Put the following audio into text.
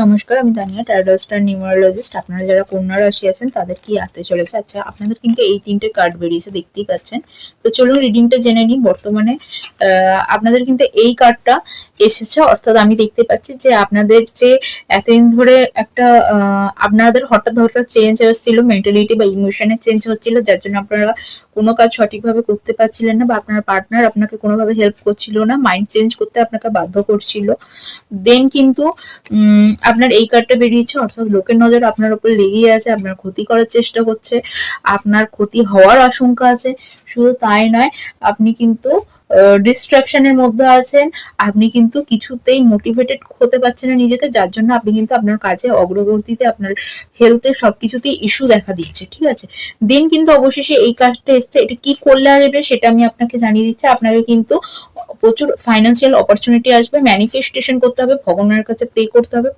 নমস্কার, আমি Tania, taro star numerologist. আপনারা যারা কন্যা রাশি আছেন তাদের কি আসতে চলেছে। আচ্ছা, আপনাদের কিন্তু এই তিনটে কার্ড বেরিয়েছে, দেখতেই পাচ্ছেন। তো চলুন রিডিংটা জেনে নিই। বর্তমানে আপনাদের কিন্তু এই কার্ডটা এসেছে, অর্থাৎ আমি দেখতে পাচ্ছি যে আপনাদের যে এতদিন ধরে একটা আপনাদের হঠাৎ হঠাৎ চেঞ্জ আসছিল, মেন্টালিটি বা ইমোশনের চেঞ্জ হচ্ছিল, যার জন্য আপনারা কোনো কাজ সঠিকভাবে করতে পারছিলেন না, বা আপনার পার্টনার আপনাকে কোনোভাবে হেল্প করছিল না, মাইন্ড চেঞ্জ করতে আপনাকে বাধ্য করছিল। দেন কিন্তু আপনার এই কার্ডটা বেরিয়েছে, অর্থাৎ লোকের নজর আপনার উপর লেগেই আছে, আপনার ক্ষতি করার চেষ্টা করছে, আপনার ক্ষতি হওয়ার আশঙ্কা আছে। শুধু তাই নয়, আপনি কিন্তু ডিস্ট্রাকশনের মধ্যে আছেন, আপনি কিন্তু কিছুতেই মোটিভেটেড হতে পারছেন না নিজেকে, যার জন্য আপনি কিন্তু আপনার কাজে অগ্রগতিতে, আপনার হেলথে সবকিছুতেই ইস্যু দেখা দিচ্ছে, ঠিক আছে। দেন কিন্তু অবশেষে এই কাজটা এসছে, এটা কি করলে আসবে সেটা আমি আপনাকে জানিয়ে দিচ্ছি। আপনাকে কিন্তু প্রচুর ফাইন্যান্সিয়াল অপরচুনিটি আসবে, ম্যানিফেস্টেশন করতে হবে, ভগবানের কাছে প্রে করতে হবে,